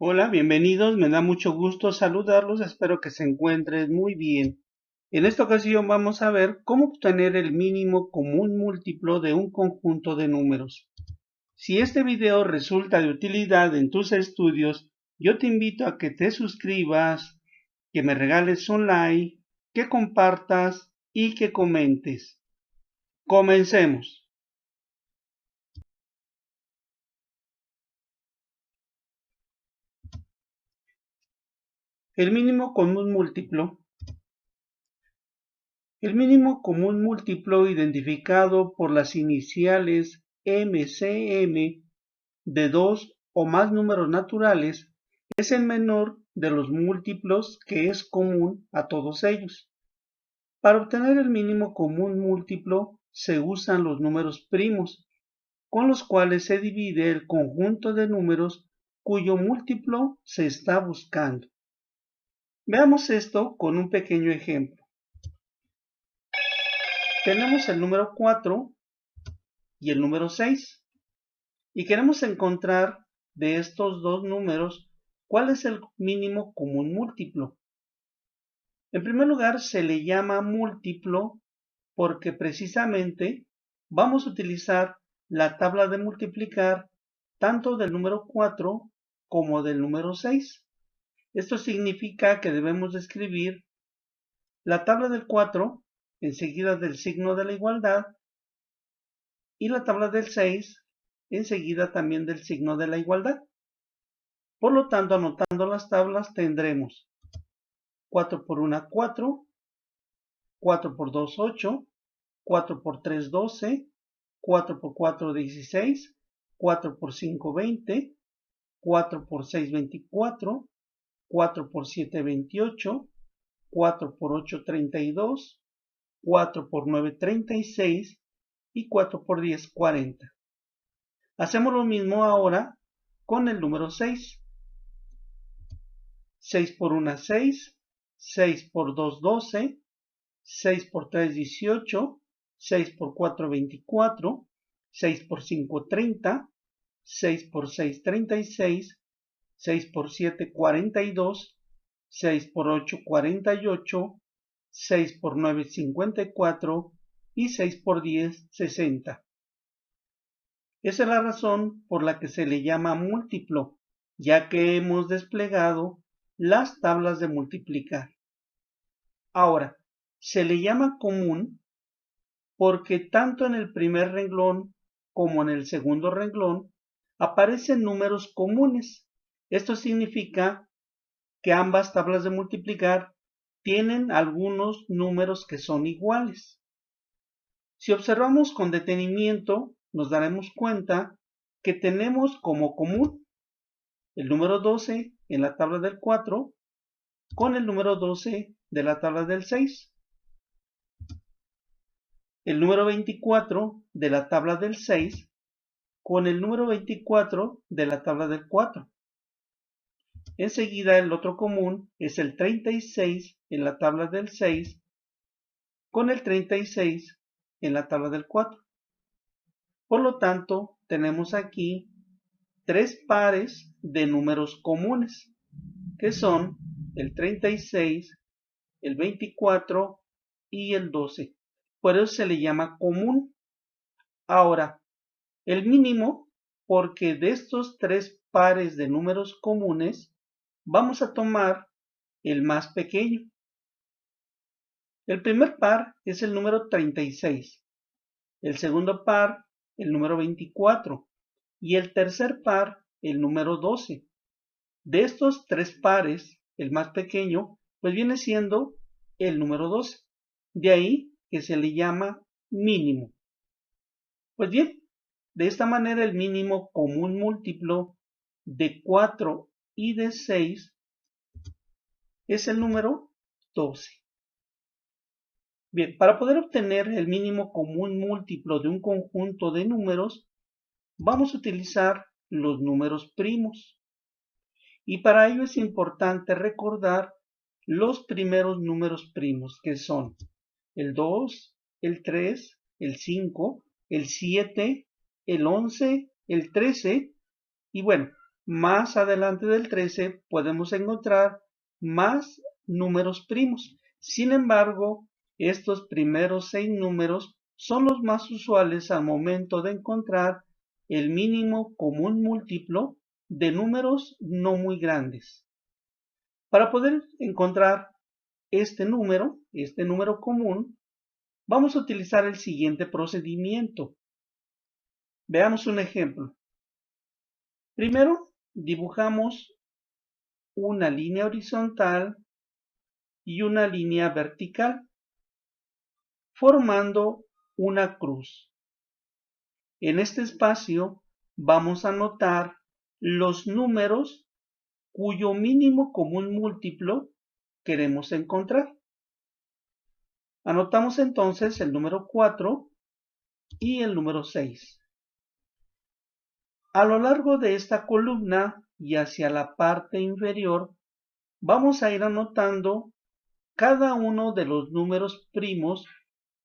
Hola, bienvenidos, me da mucho gusto saludarlos, espero que se encuentren muy bien. En esta ocasión vamos a ver cómo obtener el mínimo común múltiplo de un conjunto de números. Si este video resulta de utilidad en tus estudios, yo te invito a que te suscribas, que me regales un like, que compartas y que comentes. Comencemos. El mínimo común múltiplo. El mínimo común múltiplo identificado por las iniciales MCM de dos o más números naturales es el menor de los múltiplos que es común a todos ellos. Para obtener el mínimo común múltiplo se usan los números primos, con los cuales se divide el conjunto de números cuyo múltiplo se está buscando. Veamos esto con un pequeño ejemplo. Tenemos el número 4 y el número 6 y queremos encontrar de estos dos números cuál es el mínimo común múltiplo. En primer lugar, se le llama múltiplo porque precisamente vamos a utilizar la tabla de multiplicar tanto del número 4 como del número 6. Esto significa que debemos de escribir la tabla del 4 enseguida del signo de la igualdad y la tabla del 6 enseguida también del signo de la igualdad. Por lo tanto, anotando las tablas tendremos 4 por 1, 4, 4 por 2, 8, 4 por 3, 12, 4 por 4, 16, 4 por 5, 20, 4 por 6, 24, 4 por 7, 28, 4 por 8, 32, 4 por 9, 36 y 4 por 10, 40. Hacemos lo mismo ahora con el número 6. 6 por 1, 6, 6 por 2, 12, 6 por 3, 18, 6 por 4, 24, 6 por 5, 30, 6 por 6, 36, 6 por 7, 42, 6 por 8, 48, 6 por 9, 54 y 6 por 10, 60. Esa es la razón por la que se le llama múltiplo, ya que hemos desplegado las tablas de multiplicar. Ahora, se le llama común porque tanto en el primer renglón como en el segundo renglón aparecen números comunes. Esto significa que ambas tablas de multiplicar tienen algunos números que son iguales. Si observamos con detenimiento, nos daremos cuenta que tenemos como común el número 12 en la tabla del 4 con el número 12 de la tabla del 6. El número 24 de la tabla del 6 con el número 24 de la tabla del 4. Enseguida el otro común es el 36 en la tabla del 6 con el 36 en la tabla del 4. Por lo tanto, tenemos aquí tres pares de números comunes, que son el 36, el 24 y el 12. Por eso se le llama común. Ahora, el mínimo, porque de estos tres pares de números comunes, vamos a tomar el más pequeño. El primer par es el número 36, el segundo par el número 24 y el tercer par el número 12. De estos tres pares, el más pequeño, pues viene siendo el número 12. De ahí que se le llama mínimo. Pues bien, de esta manera el mínimo común múltiplo de 4 y de 6 es el número 12. Bien, para poder obtener el mínimo común múltiplo de un conjunto de números, vamos a utilizar los números primos. Y para ello es importante recordar los primeros números primos, que son el 2, el 3, el 5, el 7, el 11, el 13, y bueno, más adelante del 13 podemos encontrar más números primos. Sin embargo, estos primeros 6 números son los más usuales al momento de encontrar el mínimo común múltiplo de números no muy grandes. Para poder encontrar este número común, vamos a utilizar el siguiente procedimiento. Veamos un ejemplo. Primero, dibujamos una línea horizontal y una línea vertical, formando una cruz. En este espacio vamos a anotar los números cuyo mínimo común múltiplo queremos encontrar. Anotamos entonces el número 4 y el número 6. A lo largo de esta columna y hacia la parte inferior, vamos a ir anotando cada uno de los números primos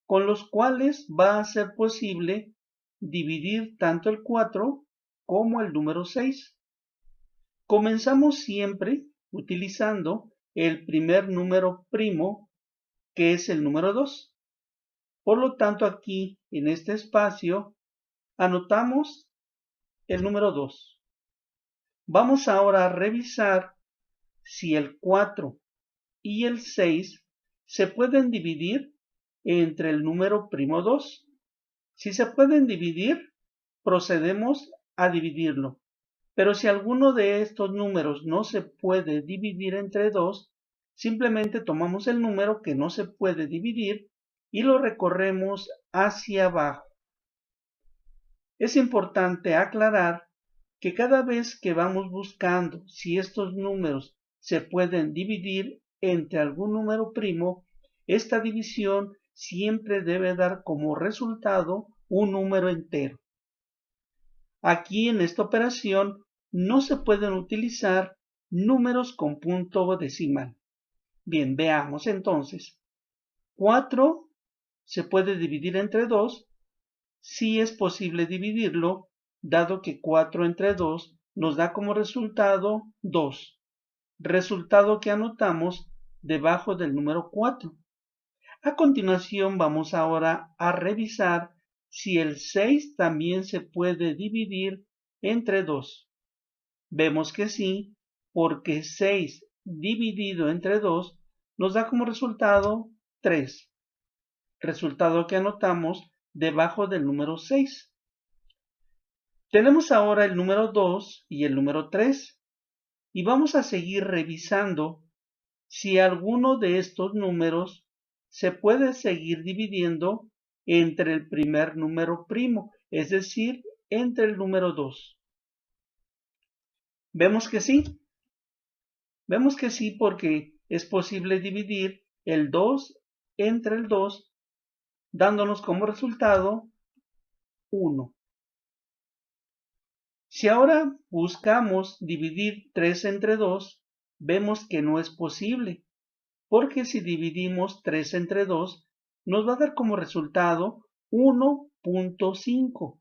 con los cuales va a ser posible dividir tanto el 4 como el número 6. Comenzamos siempre utilizando el primer número primo, que es el número 2. Por lo tanto, aquí en este espacio anotamos el número 2. Vamos ahora a revisar si el 4 y el 6 se pueden dividir entre el número primo 2. Si se pueden dividir, procedemos a dividirlo. Pero si alguno de estos números no se puede dividir entre 2, simplemente tomamos el número que no se puede dividir y lo recorremos hacia abajo. Es importante aclarar que cada vez que vamos buscando si estos números se pueden dividir entre algún número primo, esta división siempre debe dar como resultado un número entero. Aquí en esta operación no se pueden utilizar números con punto decimal. Bien, veamos entonces. 4 se puede dividir entre 2. Sí es posible dividirlo, dado que 4 entre 2 nos da como resultado 2, resultado que anotamos debajo del número 4. A continuación vamos ahora a revisar si el 6 también se puede dividir entre 2. Vemos que sí, porque 6 dividido entre 2 nos da como resultado 3, resultado que anotamos debajo del número 6. Tenemos ahora el número 2 y el número 3 y vamos a seguir revisando si alguno de estos números se puede seguir dividiendo entre el primer número primo, es decir, entre el número 2. Vemos que sí porque es posible dividir el 2 entre el 2, dándonos como resultado 1. Si ahora buscamos dividir 3 entre 2, vemos que no es posible, porque si dividimos 3 entre 2, nos va a dar como resultado 1.5.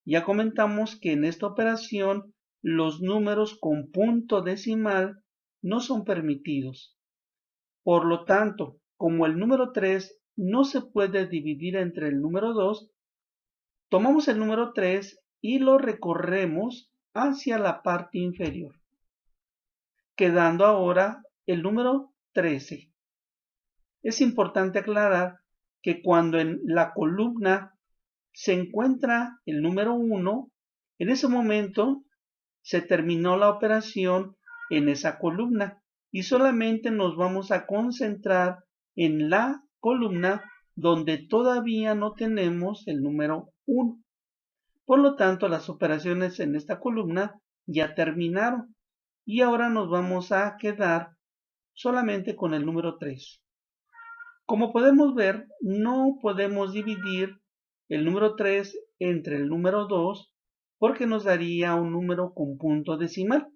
Ya comentamos que en esta operación los números con punto decimal no son permitidos. Por lo tanto, como el número 3 no se puede dividir entre el número 2, tomamos el número 3 y lo recorremos hacia la parte inferior, quedando ahora el número 13. Es importante aclarar que cuando en la columna se encuentra el número 1, en ese momento se terminó la operación en esa columna y solamente nos vamos a concentrar en la columna donde todavía no tenemos el número 1. Por lo tanto, las operaciones en esta columna ya terminaron y ahora nos vamos a quedar solamente con el número 3. Como podemos ver, no podemos dividir el número 3 entre el número 2 porque nos daría un número con punto decimal.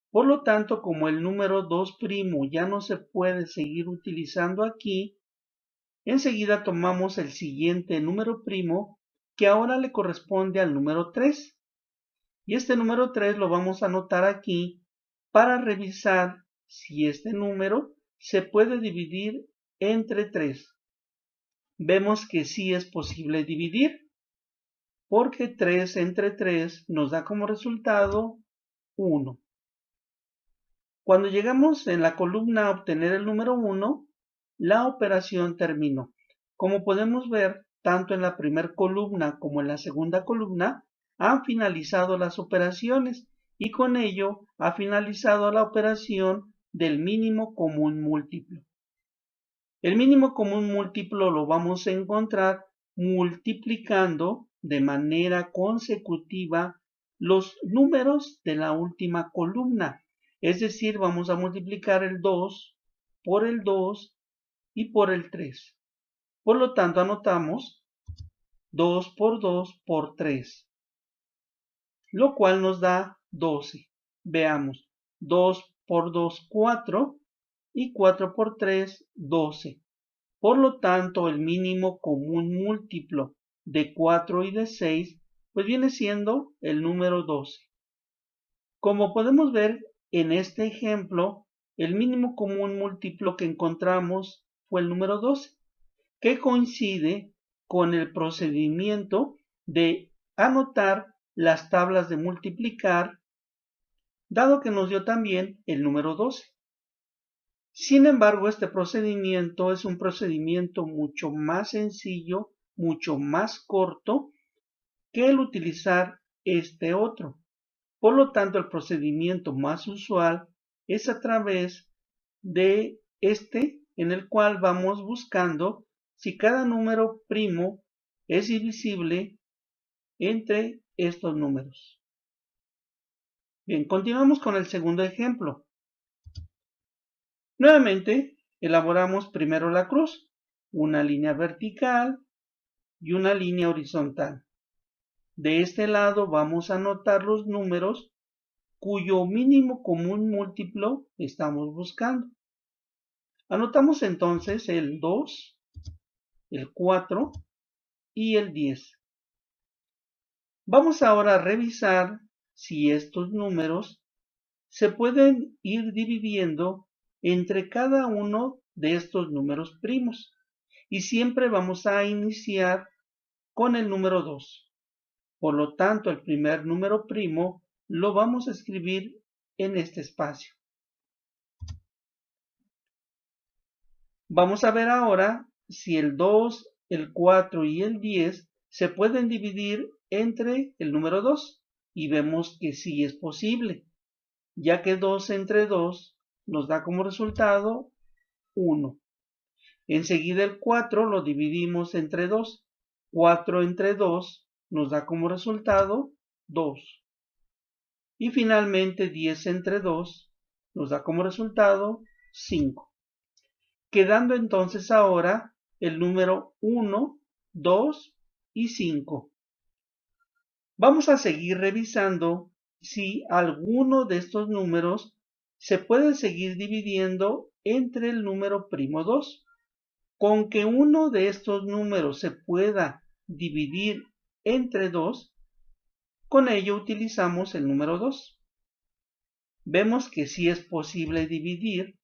Por lo tanto, como el número 2' ya no se puede seguir utilizando aquí, enseguida tomamos el siguiente número primo que ahora le corresponde al número 3 Y este número 3 lo vamos a anotar aquí para revisar si este número se puede dividir entre 3. Vemos que sí es posible dividir, porque 3 entre 3 nos da como resultado 1. Cuando llegamos en la columna a obtener el número 1, la operación terminó. Como podemos ver, tanto en la primera columna como en la segunda columna han finalizado las operaciones y con ello ha finalizado la operación del mínimo común múltiplo. El mínimo común múltiplo lo vamos a encontrar multiplicando de manera consecutiva los números de la última columna. Es decir, vamos a multiplicar el 2 por el 2 y por el 3. Por lo tanto, anotamos 2 por 2 por 3, lo cual nos da 12. Veamos, 2 por 2, 4 y 4 por 3, 12. Por lo tanto, el mínimo común múltiplo de 4 y de 6, pues viene siendo el número 12. Como podemos ver en este ejemplo, el mínimo común múltiplo que encontramos fue el número 12, que coincide con el procedimiento de anotar las tablas de multiplicar, dado que nos dio también el número 12. Sin embargo, este procedimiento es un procedimiento mucho más sencillo, mucho más corto que el utilizar este otro. Por lo tanto, el procedimiento más usual es a través de este, en el cual vamos buscando si cada número primo es divisible entre estos números. Bien, continuamos con el segundo ejemplo. Nuevamente, elaboramos primero la cruz, una línea vertical y una línea horizontal. De este lado vamos a anotar los números cuyo mínimo común múltiplo estamos buscando. Anotamos entonces el 2, el 4 y el 10. Vamos ahora a revisar si estos números se pueden ir dividiendo entre cada uno de estos números primos. Y siempre vamos a iniciar con el número 2. Por lo tanto, el primer número primo lo vamos a escribir en este espacio. Vamos a ver ahora si el 2, el 4 y el 10 se pueden dividir entre el número 2. Y vemos que sí es posible, ya que 2 entre 2 nos da como resultado 1. Enseguida el 4 lo dividimos entre 2. 4 entre 2 nos da como resultado 2. Y finalmente 10 entre 2 nos da como resultado 5. Quedando entonces ahora el número 1, 2 y 5. Vamos a seguir revisando si alguno de estos números se puede seguir dividiendo entre el número primo 2. Con que uno de estos números se pueda dividir entre 2, con ello utilizamos el número 2. Vemos que sí es posible dividir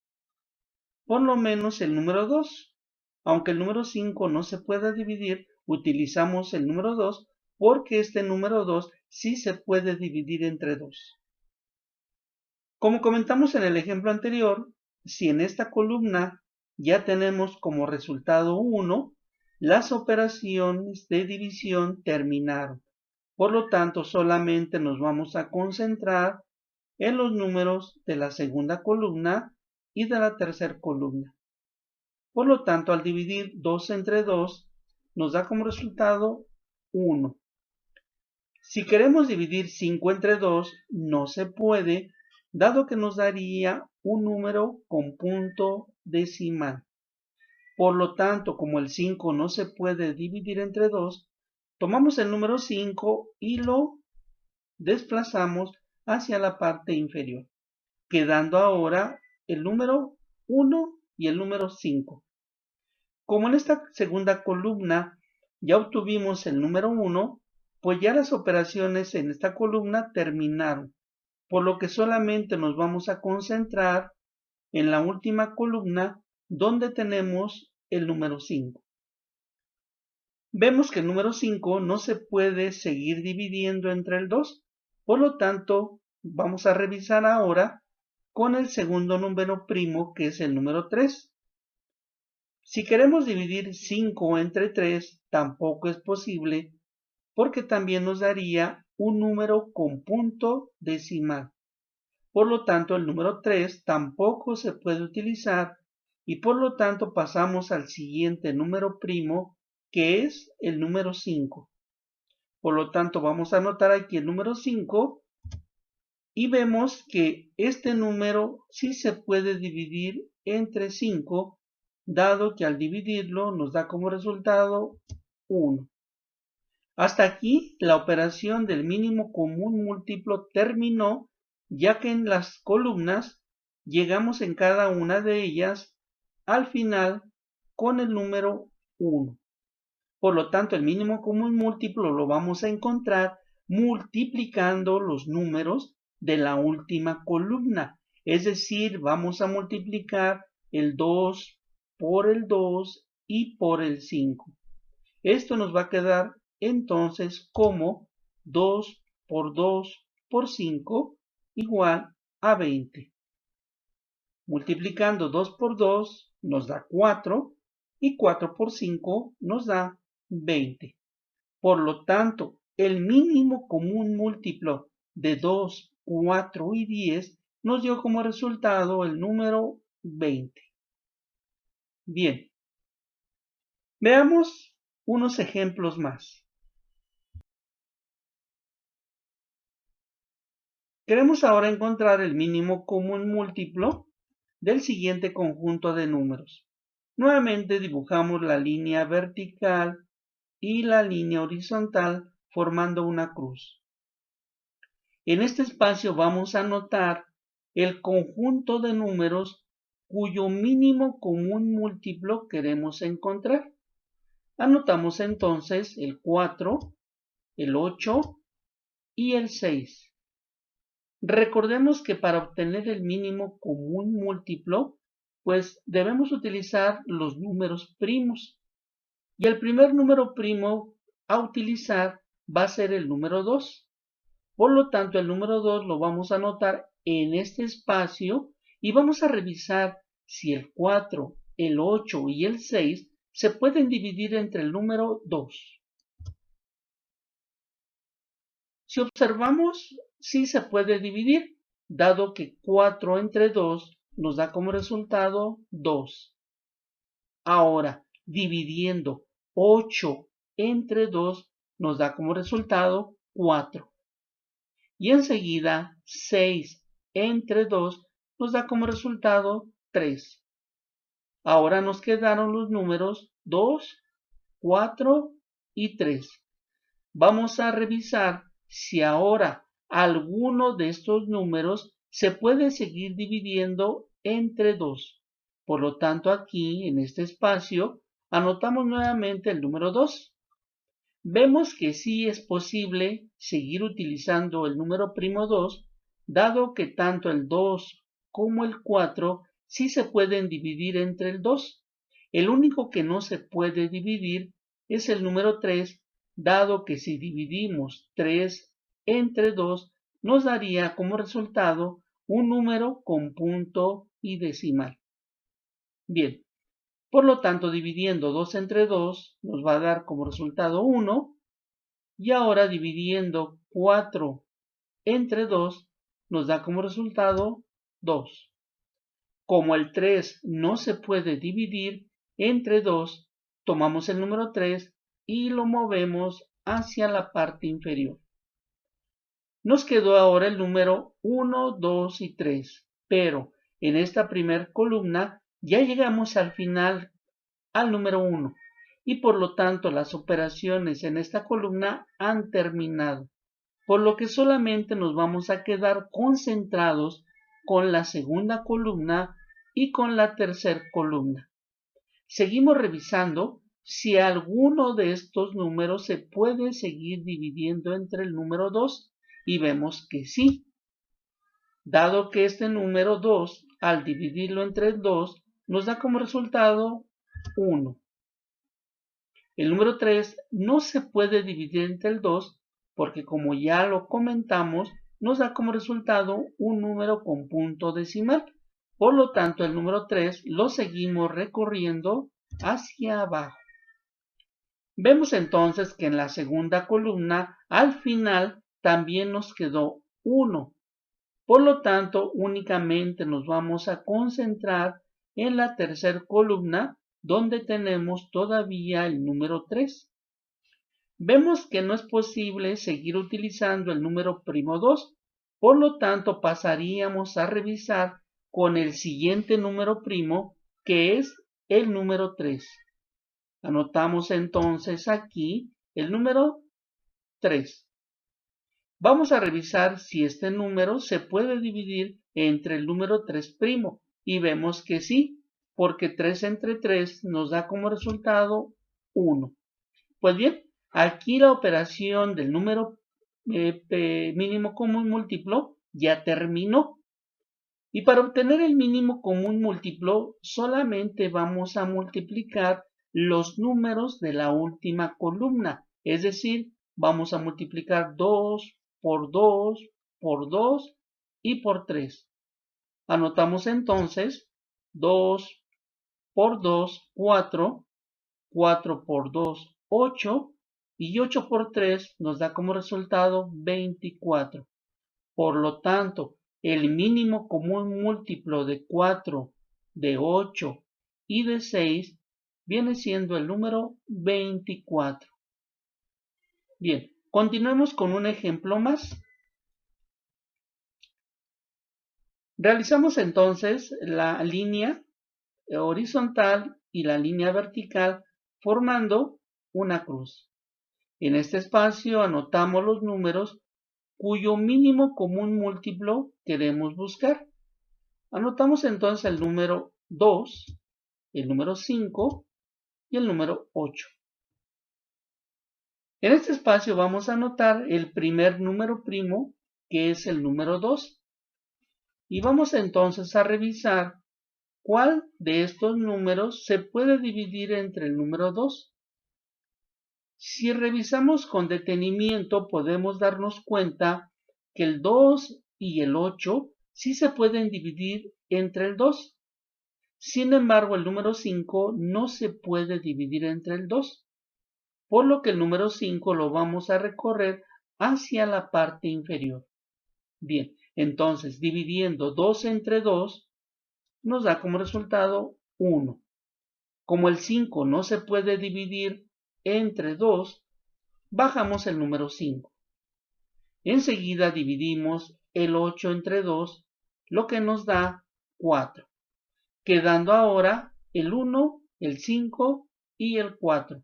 por lo menos el número 2. Aunque el número 5 no se pueda dividir, utilizamos el número 2 porque este número 2 sí se puede dividir entre 2. Como comentamos en el ejemplo anterior, si en esta columna ya tenemos como resultado 1, las operaciones de división terminaron. Por lo tanto, solamente nos vamos a concentrar en los números de la segunda columna y de la tercera columna. Por lo tanto, al dividir 2 entre 2, nos da como resultado 1. Si queremos dividir 5 entre 2, no se puede, dado que nos daría un número con punto decimal. Por lo tanto, como el 5 no se puede dividir entre 2, tomamos el número 5 y lo desplazamos hacia la parte inferior, quedando ahora el número 1 y el número 5. Como en esta segunda columna ya obtuvimos el número 1, pues ya las operaciones en esta columna terminaron, por lo que solamente nos vamos a concentrar en la última columna donde tenemos el número 5. Vemos que el número 5 no se puede seguir dividiendo entre el 2, por lo tanto vamos a revisar ahora con el segundo número primo, que es el número 3. Si queremos dividir 5 entre 3, tampoco es posible, porque también nos daría un número con punto decimal. Por lo tanto, el número 3 tampoco se puede utilizar y por lo tanto pasamos al siguiente número primo, que es el número 5. Por lo tanto, vamos a anotar aquí el número 5 y vemos que este número sí se puede dividir entre 5, dado que al dividirlo nos da como resultado 1. Hasta aquí la operación del mínimo común múltiplo terminó, ya que en las columnas llegamos en cada una de ellas al final con el número 1. Por lo tanto, el mínimo común múltiplo lo vamos a encontrar multiplicando los números de la última columna. Es decir, vamos a multiplicar el 2 por el 2 y por el 5. Esto nos va a quedar entonces como 2 por 2 por 5 igual a 20. Multiplicando 2 por 2 nos da 4 y 4 por 5 nos da 20. Por lo tanto, el mínimo común múltiplo de 2, 4 y 10 nos dio como resultado el número 20. Bien, veamos unos ejemplos más. Queremos ahora encontrar el mínimo común múltiplo del siguiente conjunto de números. Nuevamente dibujamos la línea vertical y la línea horizontal formando una cruz. En este espacio vamos a anotar el conjunto de números cuyo mínimo común múltiplo queremos encontrar. Anotamos entonces el 4, el 8 y el 6. Recordemos que para obtener el mínimo común múltiplo, pues debemos utilizar los números primos. Y el primer número primo a utilizar va a ser el número 2. Por lo tanto, el número 2 lo vamos a anotar en este espacio y vamos a revisar si el 4, el 8 y el 6 se pueden dividir entre el número 2. Si observamos, sí se puede dividir, dado que 4 entre 2 nos da como resultado 2. Ahora, dividiendo 8 entre 2 nos da como resultado 4. Y enseguida 6 entre 2 nos da como resultado 3. Ahora nos quedaron los números 2, 4 y 3. Vamos a revisar si ahora alguno de estos números se puede seguir dividiendo entre 2. Por lo tanto, aquí en este espacio anotamos nuevamente el número 2. Vemos que sí es posible seguir utilizando el número primo 2, dado que tanto el 2 como el 4 sí se pueden dividir entre el 2. El único que no se puede dividir es el número 3, dado que si dividimos 3 entre 2 nos daría como resultado un número con punto y decimal. Bien, por lo tanto dividiendo 2 entre 2 nos va a dar como resultado 1 y ahora dividiendo 4 entre 2 nos da como resultado 2. Como el 3 no se puede dividir entre 2, tomamos el número 3 y lo movemos hacia la parte inferior. Nos quedó ahora el número 1, 2 y 3, pero en esta primera columna ya llegamos al final, al número 1, y por lo tanto las operaciones en esta columna han terminado, por lo que solamente nos vamos a quedar concentrados con la segunda columna y con la tercera columna. Seguimos revisando si alguno de estos números se puede seguir dividiendo entre el número 2 y vemos que sí. Dado que este número 2, al dividirlo entre el 2, nos da como resultado 1. El número 3 no se puede dividir entre el 2 porque, como ya lo comentamos, nos da como resultado un número con punto decimal. Por lo tanto, el número 3 lo seguimos recorriendo hacia abajo. Vemos entonces que en la segunda columna, al final, también nos quedó 1. Por lo tanto, únicamente nos vamos a concentrar en la tercera columna, donde tenemos todavía el número 3. Vemos que no es posible seguir utilizando el número primo 2, por lo tanto pasaríamos a revisar con el siguiente número primo, que es el número 3. Anotamos entonces aquí el número 3. Vamos a revisar si este número se puede dividir entre el número 3' y vemos que sí, porque 3 entre 3 nos da como resultado 1. Pues bien, aquí la operación del número mínimo común múltiplo ya terminó. Y para obtener el mínimo común múltiplo solamente vamos a multiplicar los números de la última columna. Es decir, vamos a multiplicar 2 por 2 por 2 y por 3. Anotamos entonces 2 por 2, 4, 4 por 2, 8 y 8 por 3 nos da como resultado 24. Por lo tanto, el mínimo común múltiplo de 4, de 8 y de 6 viene siendo el número 24. Bien, continuemos con un ejemplo más. Realizamos entonces la línea horizontal y la línea vertical formando una cruz. En este espacio anotamos los números cuyo mínimo común múltiplo queremos buscar. Anotamos entonces el número 2, el número 5 y el número 8. En este espacio vamos a anotar el primer número primo, que es el número 2. Y vamos entonces a revisar cuál de estos números se puede dividir entre el número 2. Si revisamos con detenimiento, podemos darnos cuenta que el 2 y el 8 sí se pueden dividir entre el 2. Sin embargo, el número 5 no se puede dividir entre el 2, por lo que el número 5 lo vamos a recorrer hacia la parte inferior. Bien, entonces dividiendo 2 entre 2 nos da como resultado 1. Como el 5 no se puede dividir entre 2, bajamos el número 5. Enseguida dividimos el 8 entre 2, lo que nos da 4. Quedando ahora el 1, el 5 y el 4.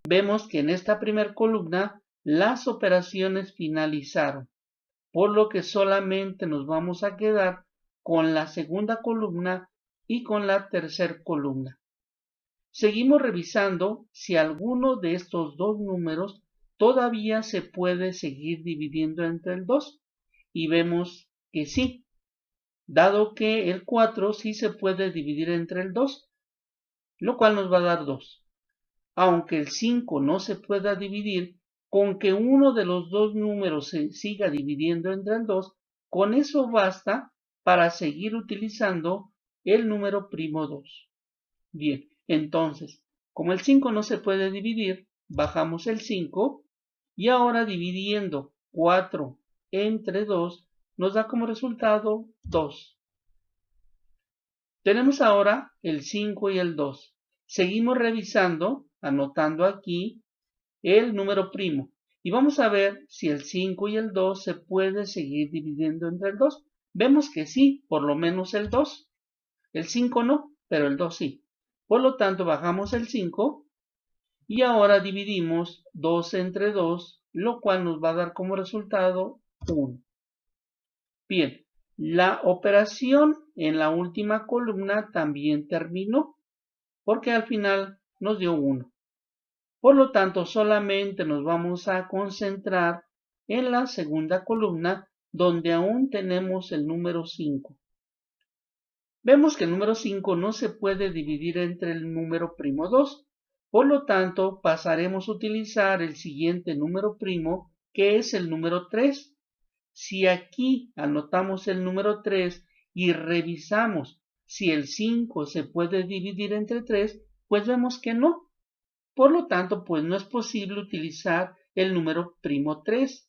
Vemos que en esta primera columna las operaciones finalizaron, por lo que solamente nos vamos a quedar con la segunda columna y con la tercera columna. Seguimos revisando si alguno de estos dos números todavía se puede seguir dividiendo entre el 2 y vemos que sí, dado que el 4 sí se puede dividir entre el 2, lo cual nos va a dar 2. Aunque el 5 no se pueda dividir, con que uno de los dos números se siga dividiendo entre el 2, con eso basta para seguir utilizando el número primo 2. Bien, entonces, como el 5 no se puede dividir, bajamos el 5 y ahora dividiendo 4 entre 2 nos da como resultado 2. Tenemos ahora el 5 y el 2. Seguimos revisando, anotando aquí el número primo. Y vamos a ver si el 5 y el 2 se puede seguir dividiendo entre el 2. Vemos que sí, por lo menos el 2. El 5 no, pero el 2 sí. Por lo tanto, bajamos el 5 y ahora dividimos 2 entre 2, lo cual nos va a dar como resultado 1. Bien, la operación en la última columna también terminó, porque al final nos dio 1. Por lo tanto, solamente nos vamos a concentrar en la segunda columna, donde aún tenemos el número 5. Vemos que el número 5 no se puede dividir entre el número primo 2. Por lo tanto, pasaremos a utilizar el siguiente número primo, que es el número 3. Si aquí anotamos el número 3 y revisamos si el 5 se puede dividir entre 3, pues vemos que no. Por lo tanto, pues no es posible utilizar el número primo 3.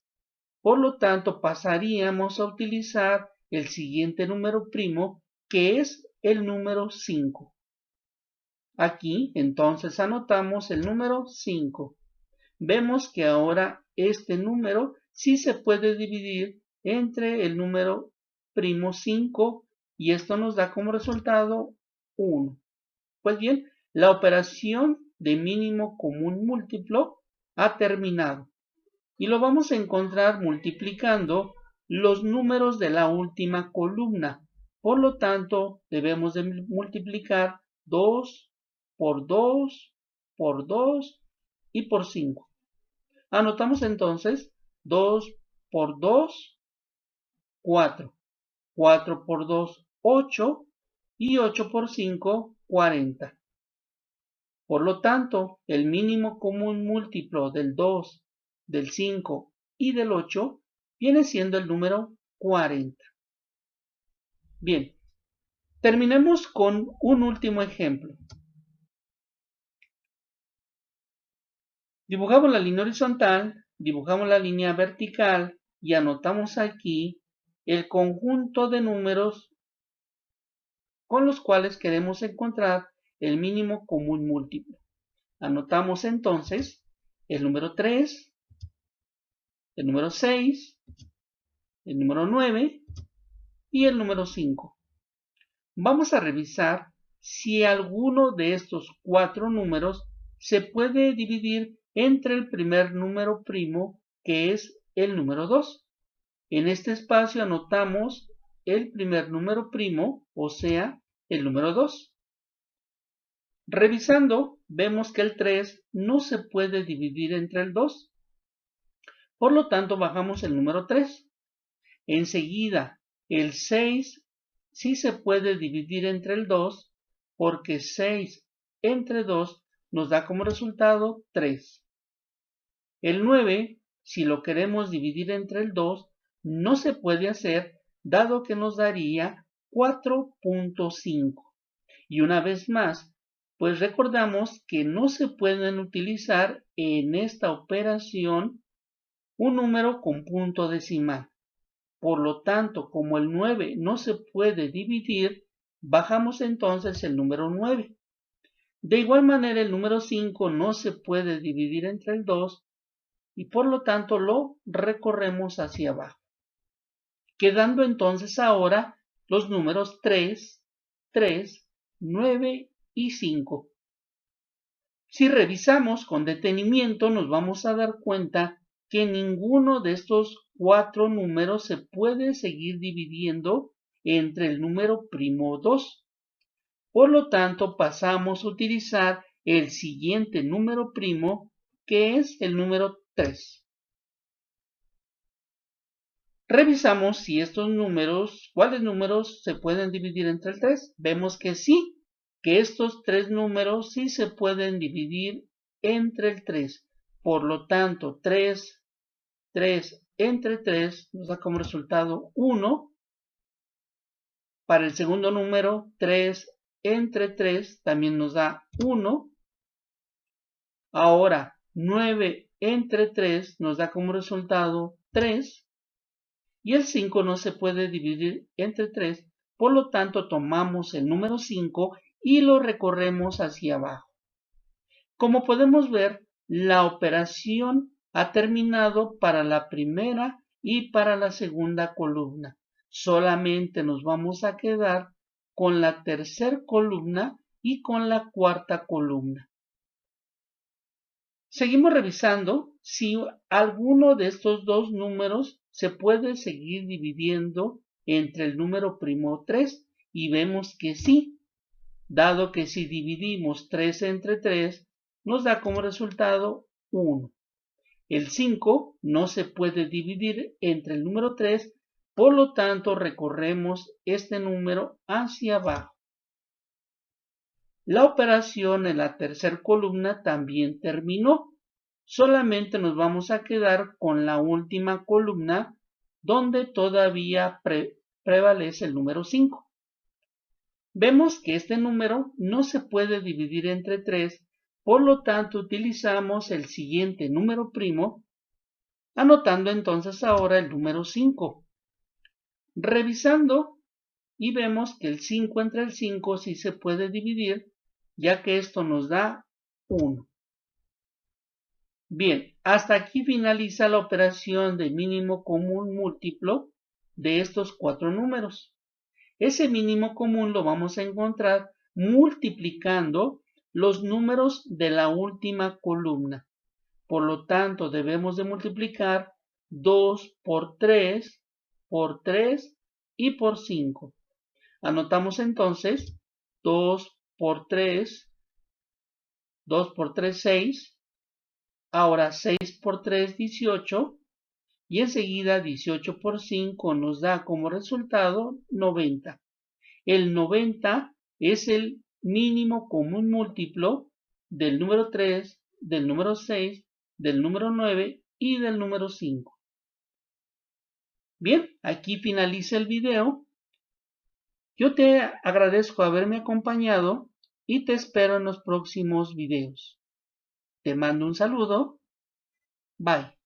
Por lo tanto, pasaríamos a utilizar el siguiente número primo, que es el número 5. Aquí, entonces, anotamos el número 5. Vemos que ahora este número sí se puede dividir entre el número primo 5 y esto nos da como resultado 1. Pues bien, la operación de mínimo común múltiplo ha terminado y lo vamos a encontrar multiplicando los números de la última columna. Por lo tanto, debemos de multiplicar 2 por 2 por 2 y por 5. Anotamos entonces 2 por 2, 4. 4 por 2, 8. Y 8 por 5, 40. Por lo tanto, el mínimo común múltiplo del 2, del 5 y del 8 viene siendo el número 40. Bien, terminemos con un último ejemplo. Dibujamos la línea horizontal, dibujamos la línea vertical y anotamos aquí el conjunto de números con los cuales queremos encontrar el mínimo común múltiplo. Anotamos entonces el número 3, el número 6, el número 9 y el número 5. Vamos a revisar si alguno de estos 4 números se puede dividir entre el primer número primo, que es el número 2. En este espacio anotamos el primer número primo, o sea, el número 2. Revisando, vemos que el 3 no se puede dividir entre el 2. Por lo tanto, bajamos el número 3. Enseguida, el 6 sí se puede dividir entre el 2, porque 6 entre 2 nos da como resultado 3. El 9, si lo queremos dividir entre el 2, no se puede hacer, dado que nos daría 4.5. Y una vez más, pues recordamos que no se pueden utilizar en esta operación un número con punto decimal. Por lo tanto, como el 9 no se puede dividir, bajamos entonces el número 9. De igual manera, el número 5 no se puede dividir entre el 2 y por lo tanto lo recorremos hacia abajo. Quedando entonces ahora los números 3, 3, 9 y 5. Si revisamos con detenimiento, nos vamos a dar cuenta que ninguno de estos 4 números se puede seguir dividiendo entre el número primo 2. Por lo tanto, pasamos a utilizar el siguiente número primo, que es el número 3. Revisamos si estos números, cuáles números se pueden dividir entre el 3. Vemos que sí, que estos 3 números sí se pueden dividir entre el 3. Por lo tanto, 3 entre 3 nos da como resultado 1. Para el segundo número, 3 entre 3 también nos da 1. Ahora, 9 entre 3 nos da como resultado 3. Y el 5 no se puede dividir entre 3, por lo tanto tomamos el número 5 y lo recorremos hacia abajo. Como podemos ver, la operación ha terminado para la primera y para la segunda columna. Solamente nos vamos a quedar con la tercera columna y con la cuarta columna. Seguimos revisando si alguno de estos dos números se puede seguir dividiendo entre el número primo 3 y vemos que sí. dado que si dividimos 3 entre 3, nos da como resultado 1. El 5 no se puede dividir entre el número 3, por lo tanto recorremos este número hacia abajo. La operación en la tercera columna también terminó. Solamente nos vamos a quedar con la última columna donde todavía prevalece el número 5. Vemos que este número no se puede dividir entre 3, por lo tanto utilizamos el siguiente número primo, anotando entonces ahora el número 5. Revisando y vemos que el 5 entre el 5 sí se puede dividir, ya que esto nos da 1. Bien, hasta aquí finaliza la operación de mínimo común múltiplo de estos 4 números. Ese mínimo común lo vamos a encontrar multiplicando los números de la última columna. Por lo tanto, debemos de multiplicar 2 por 3 y por 5. Anotamos entonces 2 por 3, 6. Ahora 6 por 3, 18. Y enseguida 18 por 5 nos da como resultado 90. El 90 es el mínimo común múltiplo del número 3, del número 6, del número 9 y del número 5. Bien, aquí finaliza el video. Yo te agradezco haberme acompañado y te espero en los próximos videos. Te mando un saludo. Bye.